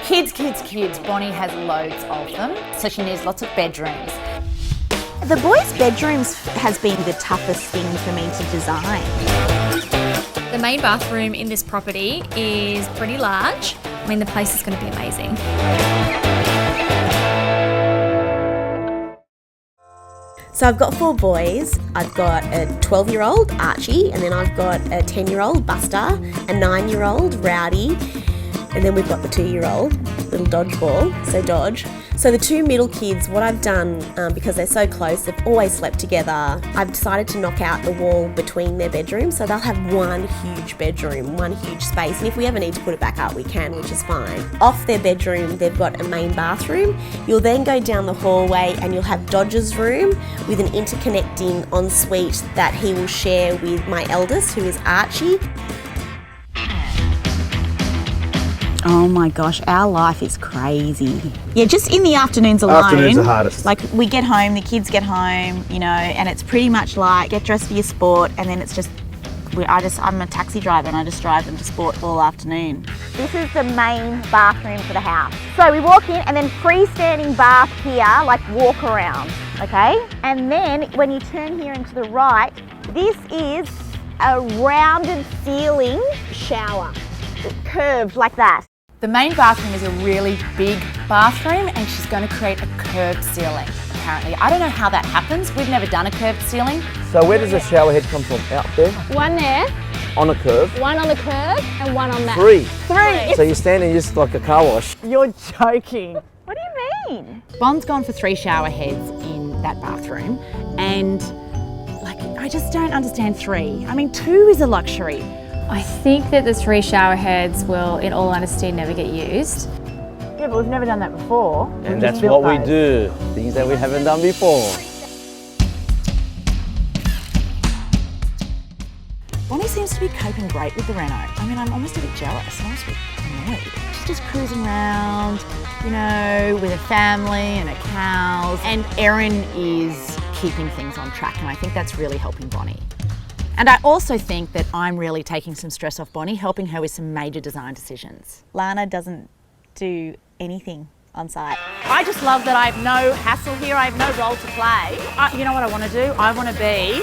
Kids. Bonnie has loads of them, so she needs lots of bedrooms. The boys' bedrooms has been the toughest thing for me to design. The main bathroom in this property is pretty large. I mean, the place is going to be amazing. So I've got 4 boys. I've got a 12-year-old, Archie, and then I've got a 10-year-old, Buster, a 9-year-old, Rowdy, and then we've got the 2-year-old, little Dodgeball, so Dodge. So the 2 middle kids, what I've done, because they're so close, they've always slept together, I've decided to knock out the wall between their bedrooms, so they'll have one huge bedroom, one huge space, and if we ever need to put it back up, we can, which is fine. Off their bedroom, they've got a main bathroom. You'll then go down the hallway and you'll have Dodge's room with an interconnecting ensuite that he will share with my eldest, who is Archie. Oh my gosh, our life is crazy. Yeah, just in the afternoons alone. Afternoons are hardest. Like we get home, the kids get home, you know, and it's pretty much like get dressed for your sport, and then it's just, I'm a taxi driver and I just drive them to sport all afternoon. This is the main bathroom for the house. So we walk in and then freestanding bath here, like walk around, okay? And then when you turn here into the right, this is a rounded ceiling shower, curved like that. The main bathroom is a really big bathroom and she's going to create a curved ceiling, apparently. I don't know how that happens. We've never done a curved ceiling. So where does the shower head come from? Out there? One there, On a curve? one on the curve, and one on that. 3. So you're standing just like a car wash. You're joking. What do you mean? Bon's gone for 3 shower heads in that bathroom and I just don't understand 3. I mean, 2 is a luxury. I think that the 3 shower heads will, in all honesty, never get used. Yeah, but we've never done that before. And that's what we do. Things that we haven't done before. Bonnie seems to be coping great with the reno. I mean, I'm almost a bit jealous. I'm almost a bit annoyed. She's just cruising around, you know, with her family and her cows. And Erin is keeping things on track, and I think that's really helping Bonnie. And I also think that I'm really taking some stress off Bonnie, helping her with some major design decisions. Lana doesn't do anything on site. I just love that I have no hassle here. I have no role to play. You know what I want to do? I want to be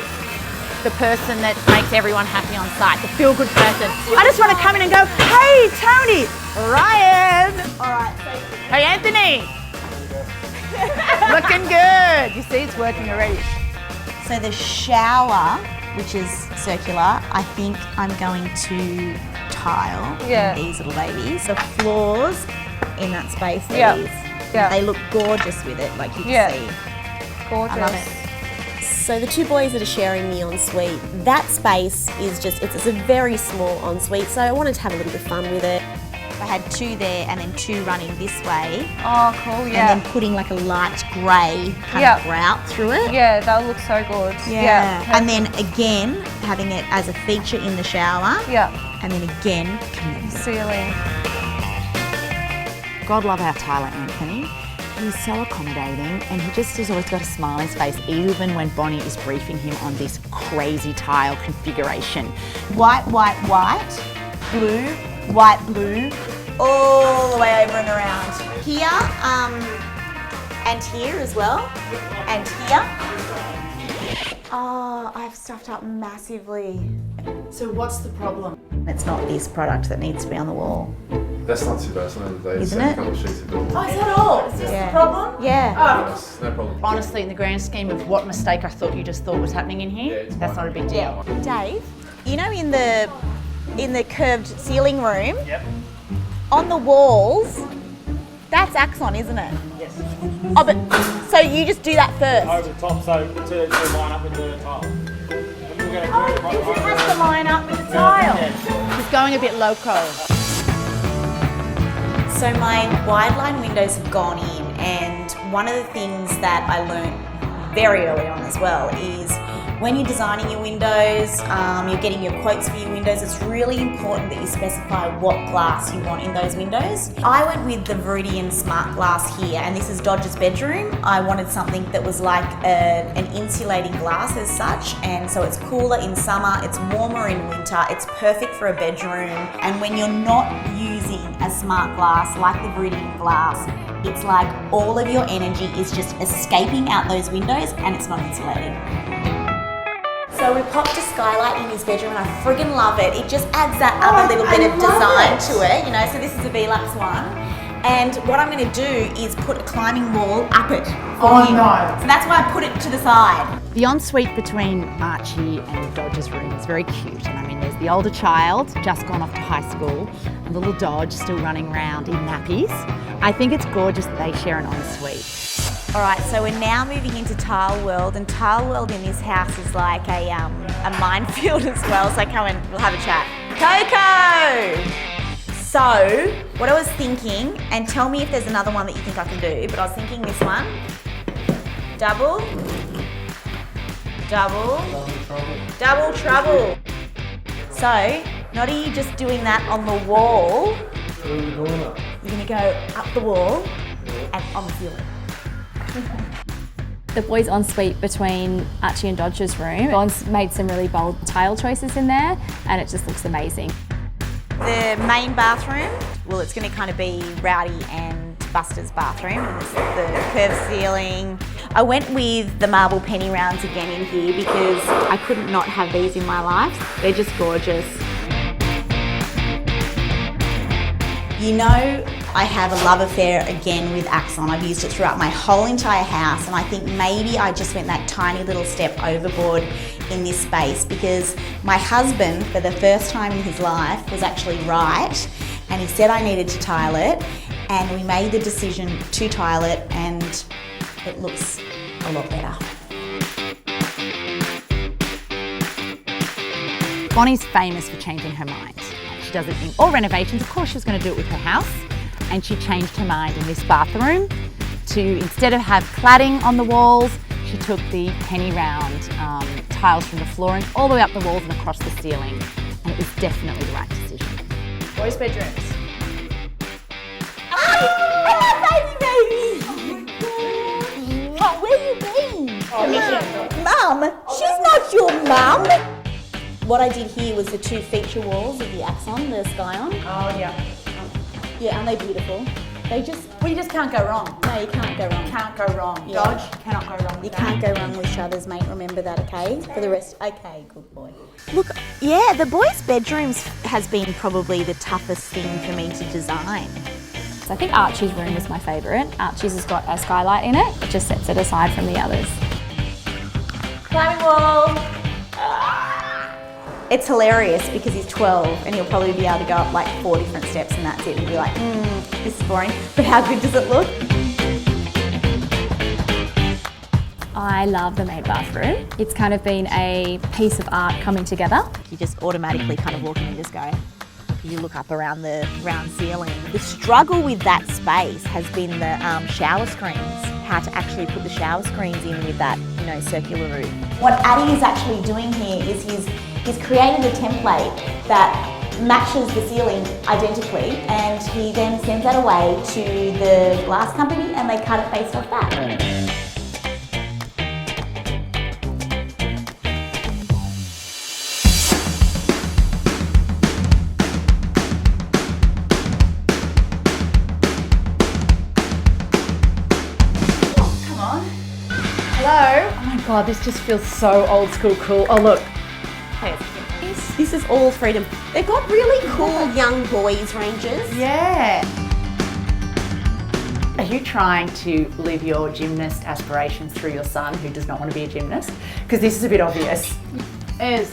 the person that makes everyone happy on site, the feel-good person. I just want to come in and go, hey, Tony, Ryan. All right, hey, Anthony. Looking good. You see, it's working already. So the shower, which is circular, I think I'm going to tile in these little babies. The floors in that space, they look gorgeous with it, like you can see. Gorgeous. I love it. So the 2 boys that are sharing the ensuite, that space is just, it's a very small ensuite, so I wanted to have a little bit of fun with it. I had 2 there and then 2 running this way. Oh, cool, yeah. And then putting like a light grey kind of grout through it. Yeah, that'll look so good. Yeah. And then again, having it as a feature in the shower. Yeah. And then again, Ceiling. God love our Tyler Anthony. He's so accommodating and he just has always got a smile on his face, even when Bonnie is briefing him on this crazy tile configuration. white, white, white, blue, white, blue, all the way over and around. Here, and here as well, and here. Oh, I've stuffed up massively. So what's the problem? It's not this product that needs to be on the wall. That's not too bad. Some of the days, Isn't it? a couple of sheets of billboard. Oh, is that all? Is this the problem? Yeah. Oh. No problem. Honestly, in the grand scheme of what mistake I thought you just thought was happening in here, that's not a big deal. Dave, you know in the curved ceiling room, on the walls, that's Axon, isn't it? Yes. Oh, but so you just do that first? Over the top, so to line up with the tile. It has to line up with the tile. He's going a bit loco. So my wide line windows have gone in, and one of the things that I learned very early on as well is when you're designing your windows, you're getting your quotes for your windows, it's really important that you specify what glass you want in those windows. I went with the Viridian Smart Glass here, and this is Dodge's bedroom. I wanted something that was like an insulating glass as such, and so it's cooler in summer, it's warmer in winter, it's perfect for a bedroom, and when you're not using a smart glass, like the Viridian glass. It's like all of your energy is just escaping out those windows and it's not insulated. So we popped a skylight in his bedroom and I friggin' love it. It just adds that other little bit of design to it, you know, so this is a Velux one. And what I'm gonna do is put a climbing wall up it for him. No. So that's why I put it to the side. The ensuite between Archie and Dodge's room is very cute. And I mean, there's the older child, just gone off to high school, and the little Dodge still running around in nappies. I think it's gorgeous that they share an ensuite. All right, so we're now moving into Tile World, and Tile World in this house is like a minefield as well, so come and we'll have a chat. Coco! So, what I was thinking, and tell me if there's another one that you think I can do, but I was thinking this one. Double. Double. Double trouble. So, not are you just doing that on the wall, you're gonna go up the wall and on the ceiling. The boys' ensuite between Archie and Dodge's room. Bon's made some really bold tile choices in there and it just looks amazing. The main bathroom, well, it's going to kind of be Rowdy and Buster's bathroom. And it's the curved ceiling. I went with the marble penny rounds again in here because I couldn't not have these in my life. They're just gorgeous. You know, I have a love affair again with Axon. I've used it throughout my whole entire house, and I think maybe I just went that tiny little step overboard in this space because my husband, for the first time in his life, was actually right, and he said I needed to tile it, and we made the decision to tile it, and it looks a lot better. Bonnie's famous for changing her mind. She does it in all renovations. Of course, she was going to do it with her house, and she changed her mind in this bathroom to, instead of have cladding on the walls, she took the penny round tiles from the flooring all the way up the walls and across the ceiling, and it was definitely the right decision. Boys' bedrooms. Baby! Oh, where you been? Mum, she's not your mum. What I did here was the two feature walls of the Axon, the Skyon. Oh, yeah. Yeah, aren't they beautiful? They just, Well, you just can't go wrong. no, you can't go wrong. Can't go wrong. Yeah. Dodge, cannot go wrong with You that. can't go wrong with shutters, mate. Remember that, okay? For the rest, okay, good boy. Look, yeah, the boys' bedrooms has been probably the toughest thing for me to design. So I think Archie's room was my favourite. Archie's has got a skylight in it. It just sets it aside from the others. Climbing wall. It's hilarious because he's 12 and he'll probably be able to go up like 4 different steps and that's it and be like, this is boring. But how good does it look? I love the main bathroom. It's kind of been a piece of art coming together. You just automatically kind of walk in and just go. You look up around the round ceiling. The struggle with that space has been the shower screens. How to actually put the shower screens in with that, you know, circular roof. What Addy is actually doing here is he's created a template that matches the ceiling identically, and he then sends that away to the glass company and they cut it based off that. Oh my God, this just feels so old school cool. Oh, look. This is all freedom. They've got really cool young boys ranges. Yeah. Are you trying to live your gymnast aspirations through your son who does not want to be a gymnast? Because this is a bit obvious. Is.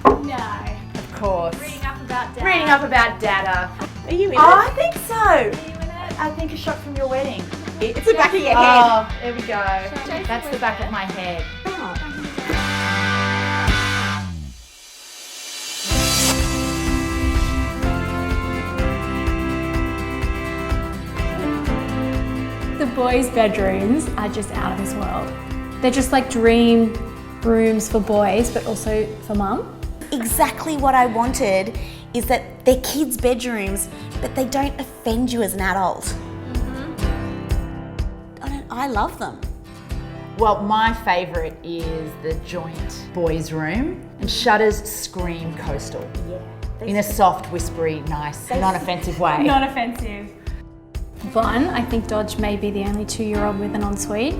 No. Of course. Reading up about dad. Reading up about data. Are you in Oh, it? I think so. I think a shot from your wedding. It's the back of your head. Oh, there we go. That's the back of my head. The boys' bedrooms are just out of this world. They're just like dream rooms for boys, but also for mum. Exactly what I wanted is that they're kids' bedrooms, but they don't offend you as an adult. I love them. Well, my favourite is the joint boys' room, and shutters scream coastal. Yeah. in a soft, whispery, nice, non-offensive way. Not offensive. One, I think Dodge may be the only 2-year-old with an ensuite.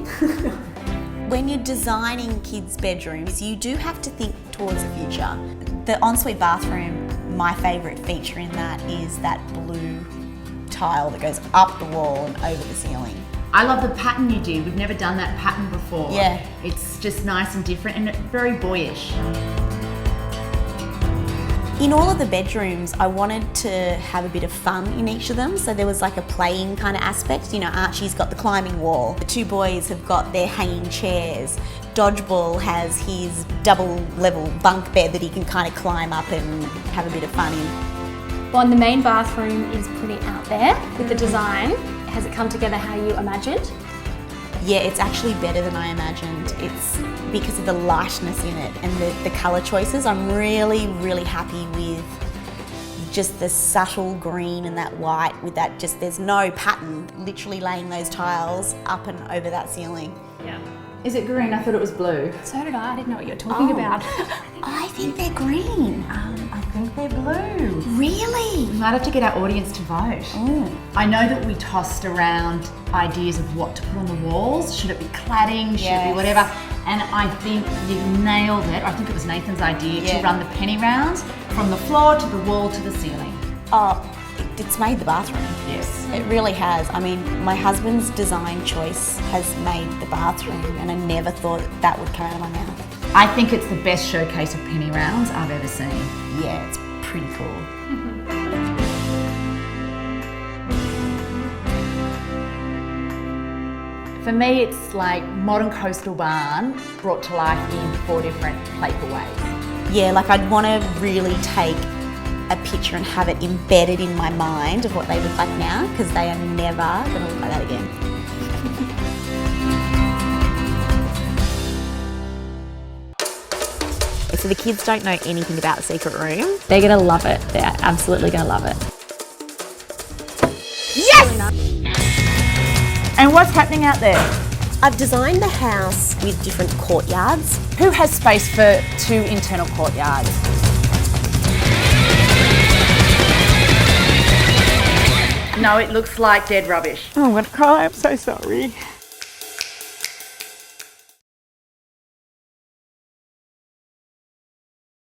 When you're designing kids' bedrooms, you do have to think towards the future. The ensuite bathroom, my favourite feature in that is that blue tile that goes up the wall and over the ceiling. I love the pattern you did. We've never done that pattern before. Yeah. It's just nice and different and very boyish. In all of the bedrooms, I wanted to have a bit of fun in each of them. So there was like a playing kind of aspect. You know, Archie's got the climbing wall. The 2 boys have got their hanging chairs. Dodgeball has his double level bunk bed that he can kind of climb up and have a bit of fun in. Well, and the main bathroom is pretty out there with the design. Has it come together how you imagined? Yeah, it's actually better than I imagined. It's because of the lightness in it and the colour choices. I'm really, really happy with just the subtle green and that white with that just, there's no pattern, literally laying those tiles up and over that ceiling. Yeah. Is it green? I thought it was blue. So did I didn't know what you were talking about. I think they're green. I think they're blue. Really? We might have to get our audience to vote. I know that we tossed around ideas of what to put on the walls. Should it be cladding? Should it be Yes. whatever? And I think you nailed it. I think it was Nathan's idea Yeah. to run the penny rounds from the floor to the wall to the ceiling. Oh, it's made the bathroom. Yes. It really has. I mean, my husband's design choice has made the bathroom and I never thought that would come out of my mouth. I think it's the best showcase of penny rounds I've ever seen. Yeah, it's pretty cool. For me, it's like modern coastal barn brought to life in 4 different playful ways. Yeah, like I'd want to really take a picture and have it embedded in my mind of what they look like now, because they are never going to look like that again. So the kids don't know anything about the secret room. They're gonna love it. They're absolutely gonna love it. And what's happening out there? I've designed the house with different courtyards. Who has space for 2 internal courtyards? No, it looks like dead rubbish. Oh, I'm gonna cry. I'm so sorry.